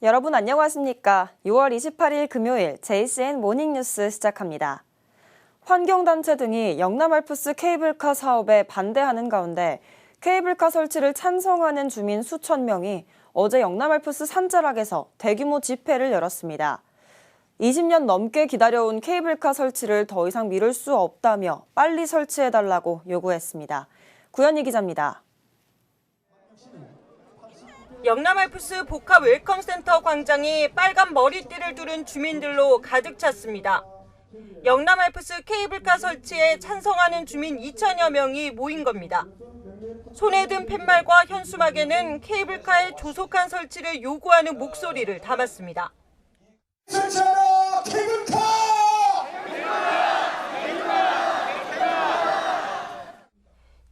여러분 안녕하십니까? 6월 28일 금요일 JCN 모닝뉴스 시작합니다. 환경단체 등이 영남알프스 케이블카 사업에 반대하는 가운데 케이블카 설치를 찬성하는 주민 수천 명이 어제 영남알프스 산자락에서 대규모 집회를 열었습니다. 20년 넘게 기다려온 케이블카 설치를 더 이상 미룰 수 없다며 빨리 설치해달라고 요구했습니다. 구현희 기자입니다. 영남알프스 복합 웰컴센터 광장이 빨간 머리띠를 두른 주민들로 가득 찼습니다. 영남알프스 케이블카 설치에 찬성하는 주민 2천여 명이 모인 겁니다. 손에 든 팻말과 현수막에는 케이블카의 조속한 설치를 요구하는 목소리를 담았습니다. 설치하라 케이블카!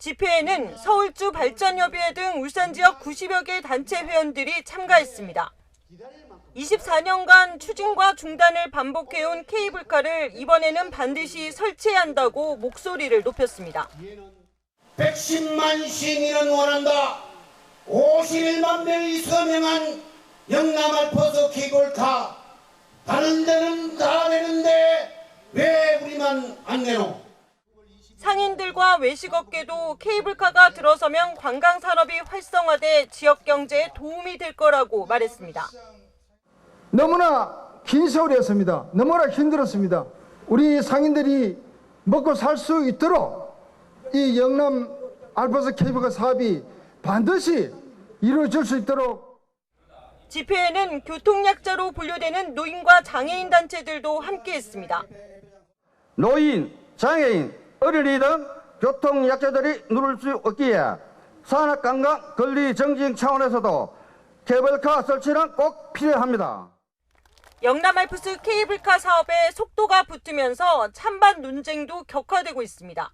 집회에는 서울주 발전협의회 등 울산 지역 90여 개 단체 회원들이 참가했습니다. 24년간 추진과 중단을 반복해온 케이블카를 이번에는 반드시 설치해야 한다고 목소리를 높였습니다. 110만 시민은 원한다. 51만 명이 서명한 영남알프스 케이블카. 다른 데는 다 내는데 왜 우리만 안 내노? 상인들과 외식업계도 케이블카가 들어서면 관광산업이 활성화돼 지역 경제에 도움이 될 거라고 말했습니다. 너무나 긴 세월이었습니다. 너무나 힘들었습니다. 우리 상인들이 먹고 살 수 있도록 이 영남 알프스 케이블카 사업이 반드시 이루어질 수 있도록. 집회에는 교통약자로 분류되는 노인과 장애인 단체들도 함께했습니다. 노인, 장애인, 어린이 등 교통약자들이 누릴 수 없기에 산악관광 권리 정진 차원에서도 케이블카 설치는 꼭 필요합니다. 영남알프스 케이블카 사업에 속도가 붙으면서 찬반 논쟁도 격화되고 있습니다.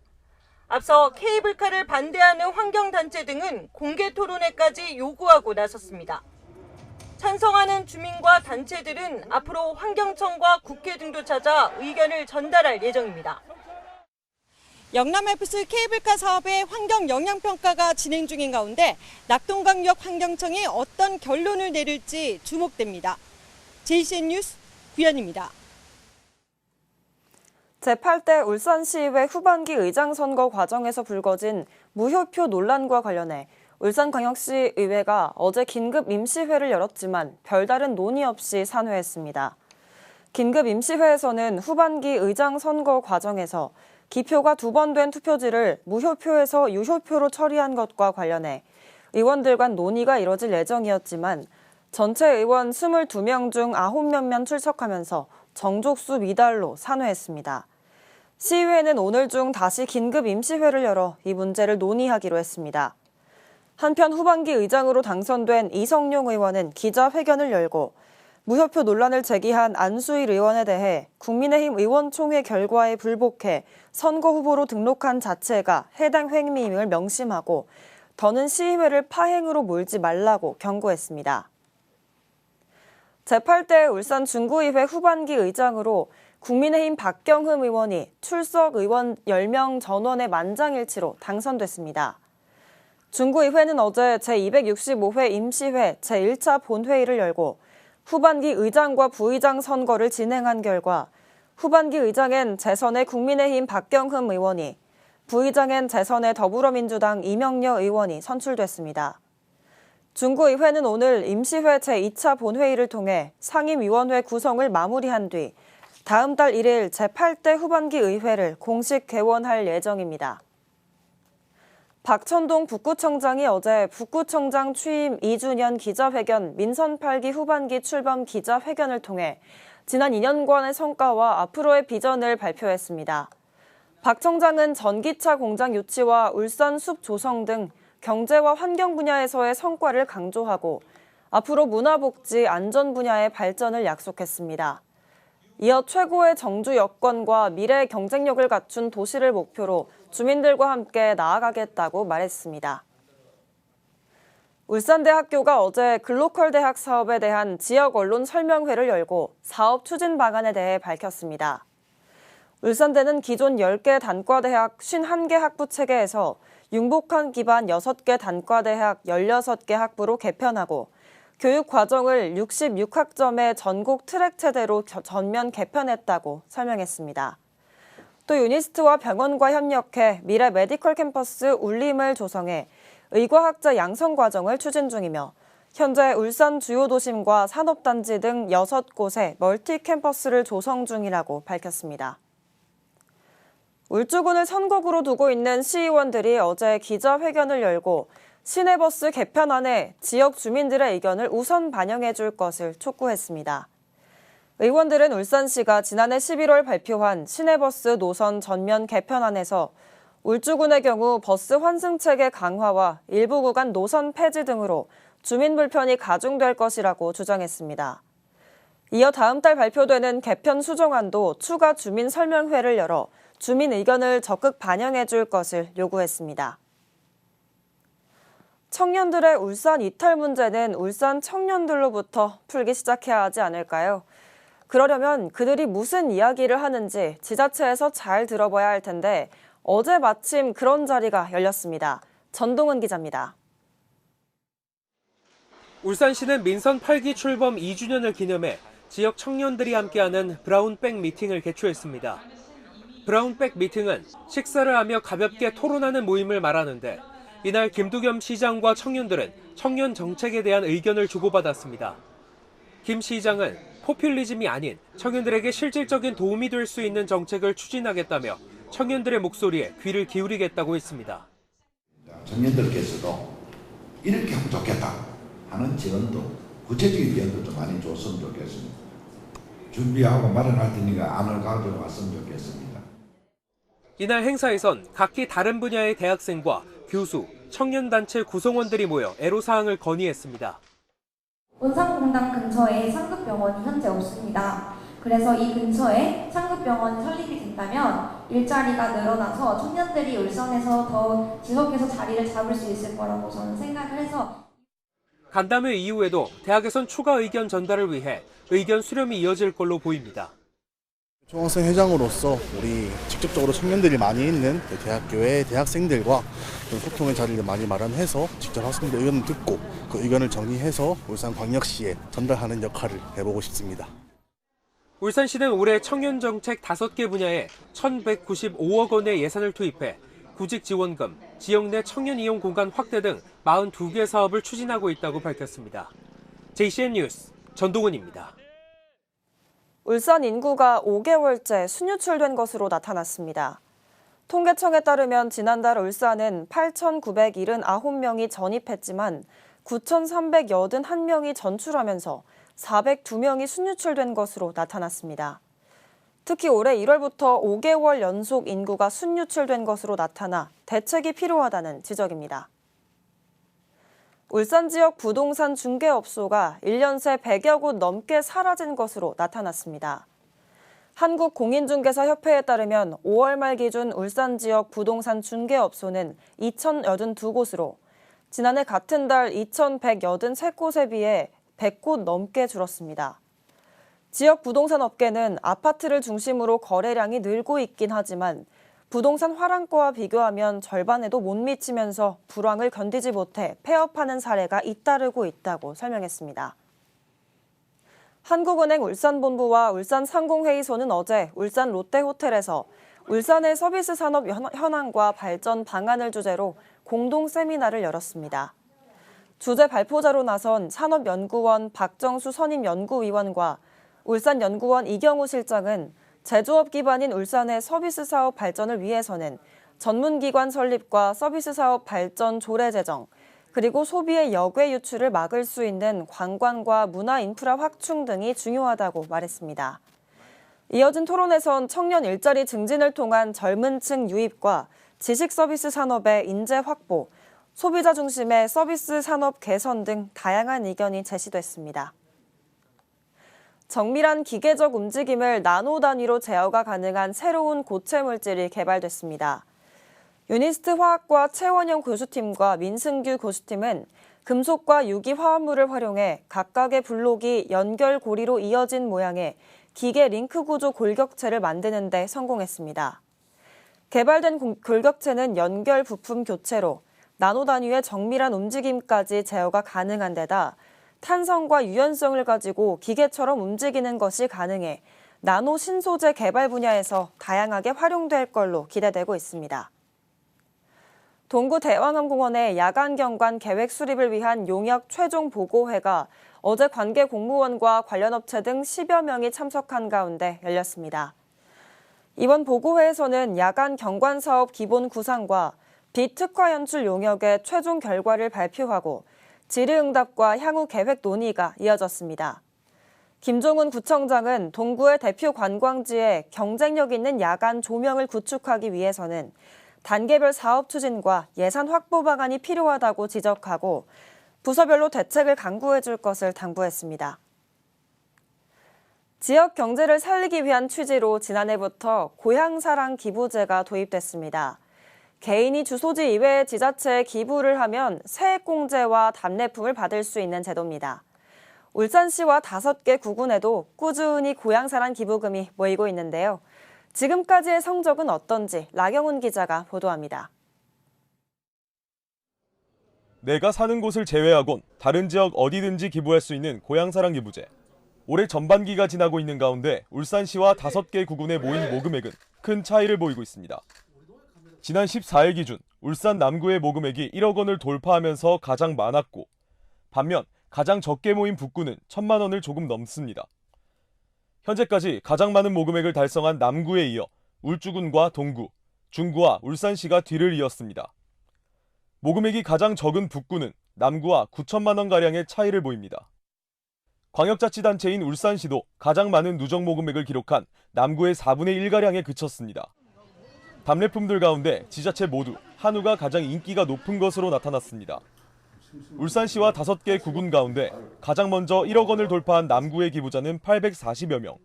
앞서 케이블카를 반대하는 환경단체 등은 공개 토론회까지 요구하고 나섰습니다. 찬성하는 주민과 단체들은 앞으로 환경청과 국회 등도 찾아 의견을 전달할 예정입니다. 영남알프스 케이블카 사업의 환경 영향평가가 진행 중인 가운데 낙동강역 환경청이 어떤 결론을 내릴지 주목됩니다. JCN 뉴스 구현입니다. 제8대 울산시의회 후반기 의장 선거 과정에서 불거진 무효표 논란과 관련해 울산광역시의회가 어제 긴급 임시회를 열었지만 별다른 논의 없이 산회했습니다. 긴급 임시회에서는 후반기 의장 선거 과정에서 기표가 2번 된 투표지를 무효표에서 유효표로 처리한 것과 관련해 의원들 간 논의가 이뤄질 예정이었지만 전체 의원 22명 중 9명만 출석하면서 정족수 미달로 산회했습니다. 시의회는 오늘 중 다시 긴급 임시회를 열어 이 문제를 논의하기로 했습니다. 한편 후반기 의장으로 당선된 이성용 의원은 기자회견을 열고 무효표 논란을 제기한 안수일 의원에 대해 국민의힘 의원총회 결과에 불복해 선거 후보로 등록한 자체가 해당 행위임을 명심하고 더는 시의회를 파행으로 몰지 말라고 경고했습니다. 제8대 울산 중구의회 후반기 의장으로 국민의힘 박경흠 의원이 출석 의원 10명 전원의 만장일치로 당선됐습니다. 중구의회는 어제 제265회 임시회 제1차 본회의를 열고 후반기 의장과 부의장 선거를 진행한 결과 후반기 의장엔 재선의 국민의힘 박경흠 의원이, 부의장엔 재선의 더불어민주당 이명려 의원이 선출됐습니다. 중구의회는 오늘 임시회 제2차 본회의를 통해 상임위원회 구성을 마무리한 뒤 다음 달 1일 제8대 후반기 의회를 공식 개원할 예정입니다. 박천동 북구청장이 어제 북구청장 취임 2주년 기자회견 민선 8기 후반기 출범 기자회견을 통해 지난 2년간의 성과와 앞으로의 비전을 발표했습니다. 박 청장은 전기차 공장 유치와 울산 숲 조성 등 경제와 환경 분야에서의 성과를 강조하고 앞으로 문화복지, 안전 분야의 발전을 약속했습니다. 이어 최고의 정주 여건과 미래 경쟁력을 갖춘 도시를 목표로 주민들과 함께 나아가겠다고 말했습니다. 울산대학교가 어제 글로컬 대학 사업에 대한 지역 언론 설명회를 열고 사업 추진 방안에 대해 밝혔습니다. 울산대는 기존 10개 단과대학 51개 학부 체계에서 융복한 기반 6개 단과대학 16개 학부로 개편하고 교육 과정을 66학점의 전국 트랙 체대로 전면 개편했다고 설명했습니다. 또 유니스트와 병원과 협력해 미래 메디컬 캠퍼스 울림을 조성해 의과학자 양성 과정을 추진 중이며 현재 울산 주요 도심과 산업단지 등 6곳에 멀티 캠퍼스를 조성 중이라고 밝혔습니다. 울주군을 선거구로 두고 있는 시의원들이 어제 기자회견을 열고 시내버스 개편안에 지역 주민들의 의견을 우선 반영해 줄 것을 촉구했습니다. 의원들은 울산시가 지난해 11월 발표한 시내버스 노선 전면 개편안에서 울주군의 경우 버스 환승체계 강화와 일부 구간 노선 폐지 등으로 주민 불편이 가중될 것이라고 주장했습니다. 이어 다음 달 발표되는 개편 수정안도 추가 주민 설명회를 열어 주민 의견을 적극 반영해 줄 것을 요구했습니다. 청년들의 울산 이탈 문제는 울산 청년들로부터 풀기 시작해야 하지 않을까요? 그러려면 그들이 무슨 이야기를 하는지 지자체에서 잘 들어봐야 할 텐데 어제 마침 그런 자리가 열렸습니다. 전동은 기자입니다. 울산시는 민선 8기 출범 2주년을 기념해 지역 청년들이 함께하는 브라운백 미팅을 개최했습니다. 브라운백 미팅은 식사를 하며 가볍게 토론하는 모임을 말하는데 이날 김두겸 시장과 청년들은 청년 정책에 대한 의견을 주고받았습니다. 김 시장은 포퓰리즘이 아닌 청년들에게 실질적인 도움이 될 수 있는 정책을 추진하겠다며 청년들의 목소리에 귀를 기울이겠다고 했습니다. 청년들께서도 이렇게 하면 좋겠다 하는 제언도 구체적인 제언도 좀 많이 줬으면 좋겠습니다. 준비하고 마련할 테니까 안을 가져왔으면 좋겠습니다. 이날 행사에선 각기 다른 분야의 대학생과 교수, 청년단체 구성원들이 모여 애로사항을 건의했습니다. 원산공단 근처에 상급병원이 현재 없습니다. 그래서 이 근처에 상급병원이 설립이 된다면 일자리가 늘어나서 청년들이 울산에서 더 지속해서 자리를 잡을 수 있을 거라고 저는 생각을 해서 간담회 이후에도 대학에선 추가 의견 전달을 위해 의견 수렴이 이어질 걸로 보입니다. 중학생 회장으로서 우리 직접적으로 청년들이 많이 있는 대학교의 대학생들과 좀 소통의 자리를 많이 마련해서 직접 학생들 의견을 듣고 그 의견을 정리해서 울산광역시에 전달하는 역할을 해보고 싶습니다. 울산시는 올해 청년정책 5개 분야에 1,195억 원의 예산을 투입해 구직 지원금, 지역 내 청년 이용 공간 확대 등 42개 사업을 추진하고 있다고 밝혔습니다. JCN 뉴스 전동훈입니다. 울산 인구가 5개월째 순유출된 것으로 나타났습니다. 통계청에 따르면 지난달 울산은 8,979명이 전입했지만 9,381명이 전출하면서 402명이 순유출된 것으로 나타났습니다. 특히 올해 1월부터 5개월 연속 인구가 순유출된 것으로 나타나 대책이 필요하다는 지적입니다. 울산 지역 부동산 중개업소가 1년 새 100여 곳 넘게 사라진 것으로 나타났습니다. 한국공인중개사협회에 따르면 5월 말 기준 울산 지역 부동산 중개업소는 2,082곳으로 지난해 같은 달 2,183곳에 비해 100곳 넘게 줄었습니다. 지역 부동산 업계는 아파트를 중심으로 거래량이 늘고 있긴 하지만 부동산 화랑가와 비교하면 절반에도 못 미치면서 불황을 견디지 못해 폐업하는 사례가 잇따르고 있다고 설명했습니다. 한국은행 울산본부와 울산상공회의소는 어제 울산 롯데호텔에서 울산의 서비스 산업 현황과 발전 방안을 주제로 공동 세미나를 열었습니다. 주제 발표자로 나선 산업연구원 박정수 선임연구위원과 울산연구원 이경우 실장은 제조업 기반인 울산의 서비스 사업 발전을 위해서는 전문기관 설립과 서비스 사업 발전 조례 제정, 그리고 소비의 역외 유출을 막을 수 있는 관광과 문화 인프라 확충 등이 중요하다고 말했습니다. 이어진 토론에선 청년 일자리 증진을 통한 젊은 층 유입과 지식 서비스 산업의 인재 확보, 소비자 중심의 서비스 산업 개선 등 다양한 의견이 제시됐습니다. 정밀한 기계적 움직임을 나노 단위로 제어가 가능한 새로운 고체 물질이 개발됐습니다. 유니스트 화학과 최원영 교수팀과 민승규 교수팀은 금속과 유기 화합물을 활용해 각각의 블록이 연결 고리로 이어진 모양의 기계 링크 구조 골격체를 만드는 데 성공했습니다. 개발된 골격체는 연결 부품 교체로 나노 단위의 정밀한 움직임까지 제어가 가능한 데다 탄성과 유연성을 가지고 기계처럼 움직이는 것이 가능해 나노 신소재 개발 분야에서 다양하게 활용될 걸로 기대되고 있습니다. 동구 대왕암공원의 야간 경관 계획 수립을 위한 용역 최종 보고회가 어제 관계 공무원과 관련 업체 등 10여 명이 참석한 가운데 열렸습니다. 이번 보고회에서는 야간 경관 사업 기본 구상과 비특화 연출 용역의 최종 결과를 발표하고 질의응답과 향후 계획 논의가 이어졌습니다. 김종훈 구청장은 동구의 대표 관광지에 경쟁력 있는 야간 조명을 구축하기 위해서는 단계별 사업 추진과 예산 확보 방안이 필요하다고 지적하고 부서별로 대책을 강구해 줄 것을 당부했습니다. 지역 경제를 살리기 위한 취지로 지난해부터 고향사랑 기부제가 도입됐습니다. 개인이 주소지 이외의 지자체에 기부를 하면 세액공제와 답례품을 받을 수 있는 제도입니다. 울산시와 5개 구군에도 꾸준히 고향사랑 기부금이 모이고 있는데요. 지금까지의 성적은 어떤지 라경훈 기자가 보도합니다. 내가 사는 곳을 제외하곤 다른 지역 어디든지 기부할 수 있는 고향사랑 기부제. 올해 전반기가 지나고 있는 가운데 울산시와 5개 구군에 모인 모금액은 큰 차이를 보이고 있습니다. 지난 14일 기준 울산 남구의 모금액이 1억 원을 돌파하면서 가장 많았고 반면 가장 적게 모인 북구는 1,000만 원을 조금 넘습니다. 현재까지 가장 많은 모금액을 달성한 남구에 이어 울주군과 동구, 중구와 울산시가 뒤를 이었습니다. 모금액이 가장 적은 북구는 남구와 9천만 원가량의 차이를 보입니다. 광역자치단체인 울산시도 가장 많은 누적 모금액을 기록한 남구의 4분의 1가량에 그쳤습니다. 답례품들 가운데 지자체 모두 한우가 가장 인기가 높은 것으로 나타났습니다. 울산시와 5개 구군 가운데 가장 먼저 1억 원을 돌파한 남구의 기부자는 840여 명.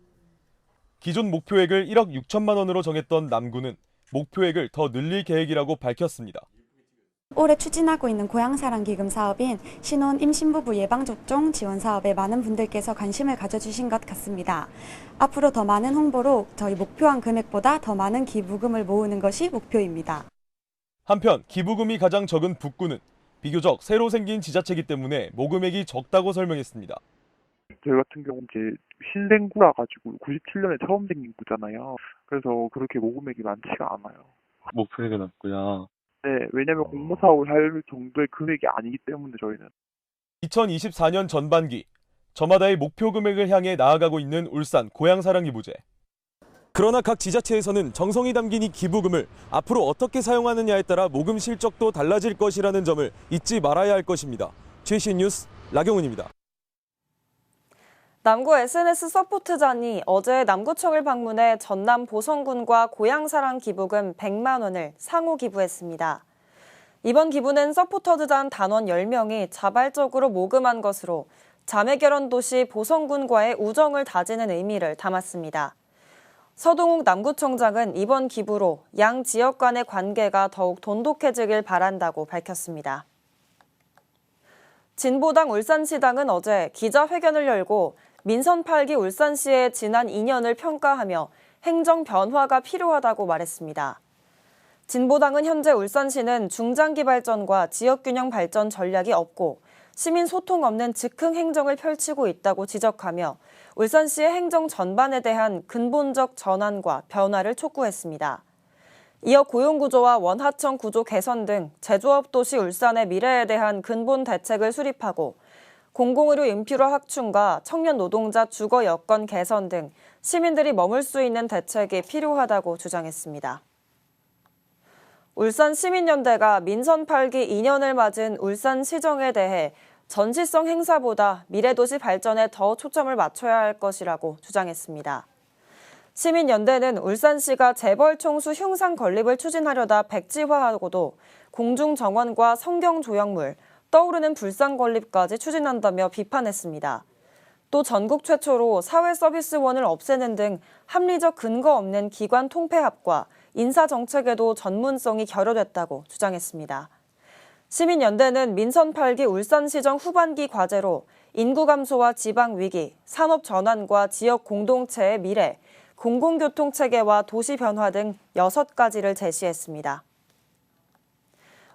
기존 목표액을 1억 6천만 원으로 정했던 남구는 목표액을 더 늘릴 계획이라고 밝혔습니다. 올해 추진하고 있는 고향사랑 기금 사업인 신혼 임신부부 예방접종 지원 사업에 많은 분들께서 관심을 가져주신 것 같습니다. 앞으로 더 많은 홍보로 저희 목표한 금액보다 더 많은 기부금을 모으는 것이 목표입니다. 한편 기부금이 가장 적은 북구는 비교적 새로 생긴 지자체이기 때문에 모금액이 적다고 설명했습니다. 저희 같은 경우 이제 신생구라 가지고 97년에 처음 생긴 구잖아요. 그래서 그렇게 모금액이 많지가 않아요. 목표액은 없고요. 네, 왜냐면 공모사업을 할 정도의 금액이 아니기 때문에 저희는. 2024년 전반기 저마다의 목표 금액을 향해 나아가고 있는 울산 고향사랑 기부제. 그러나 각 지자체에서는 정성이 담긴 이 기부금을 앞으로 어떻게 사용하느냐에 따라 모금 실적도 달라질 것이라는 점을 잊지 말아야 할 것입니다. 최신 뉴스 라경훈입니다. 남구 SNS 서포트잔이 어제 남구청을 방문해 전남 보성군과 고향사랑 기부금 100만 원을 상호 기부했습니다. 이번 기부는 서포터즈잔 단원 10명이 자발적으로 모금한 것으로 자매결혼 도시 보성군과의 우정을 다지는 의미를 담았습니다. 서동욱 남구청장은 이번 기부로 양 지역 간의 관계가 더욱 돈독해지길 바란다고 밝혔습니다. 진보당 울산시당은 어제 기자회견을 열고 민선 8기 울산시의 지난 2년을 평가하며 행정 변화가 필요하다고 말했습니다. 진보당은 현재 울산시는 중장기 발전과 지역균형 발전 전략이 없고 시민 소통 없는 즉흥 행정을 펼치고 있다고 지적하며 울산시의 행정 전반에 대한 근본적 전환과 변화를 촉구했습니다. 이어 고용구조와 원하청 구조 개선 등 제조업 도시 울산의 미래에 대한 근본 대책을 수립하고 공공의료 인프라 확충과 청년 노동자 주거 여건 개선 등 시민들이 머물 수 있는 대책이 필요하다고 주장했습니다. 울산시민연대가 민선 8기 2년을 맞은 울산시정에 대해 전시성 행사보다 미래도시 발전에 더 초점을 맞춰야 할 것이라고 주장했습니다. 시민연대는 울산시가 재벌 총수 흉상 건립을 추진하려다 백지화하고도 공중정원과 성경조형물, 떠오르는 불상 건립까지 추진한다며 비판했습니다. 또 전국 최초로 사회서비스원을 없애는 등 합리적 근거 없는 기관 통폐합과 인사정책에도 전문성이 결여됐다고 주장했습니다. 시민연대는 민선 8기 울산시정 후반기 과제로 인구 감소와 지방 위기, 산업 전환과 지역 공동체의 미래, 공공교통 체계와 도시 변화 등 6가지를 제시했습니다.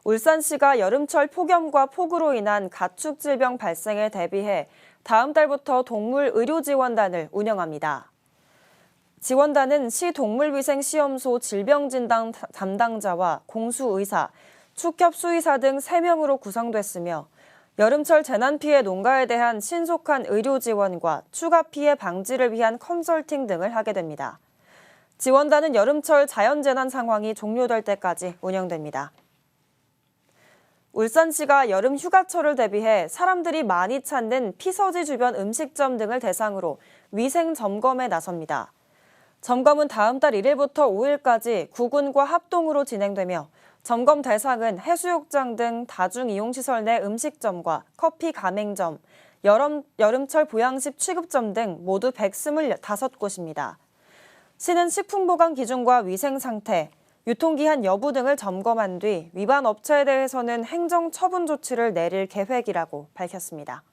울산시가 여름철 폭염과 폭우로 인한 가축 질병 발생에 대비해 다음 달부터 동물 의료 지원단을 운영합니다. 지원단은 시 동물위생시험소 질병진단 담당자와 공수의사, 축협수의사 등 3명으로 구성됐으며 여름철 재난피해 농가에 대한 신속한 의료 지원과 추가 피해 방지를 위한 컨설팅 등을 하게 됩니다. 지원단은 여름철 자연재난 상황이 종료될 때까지 운영됩니다. 울산시가 여름 휴가철을 대비해 사람들이 많이 찾는 피서지 주변 음식점 등을 대상으로 위생 점검에 나섭니다. 점검은 다음 달 1일부터 5일까지 구군과 합동으로 진행되며 점검 대상은 해수욕장 등 다중이용시설 내 음식점과 커피 가맹점, 여름철 보양식 취급점 등 모두 125곳입니다. 시는 식품보관 기준과 위생 상태, 유통기한 여부 등을 점검한 뒤 위반 업체에 대해서는 행정처분 조치를 내릴 계획이라고 밝혔습니다.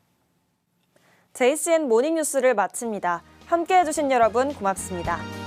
JCN 모닝뉴스를 마칩니다. 함께해 주신 여러분 고맙습니다.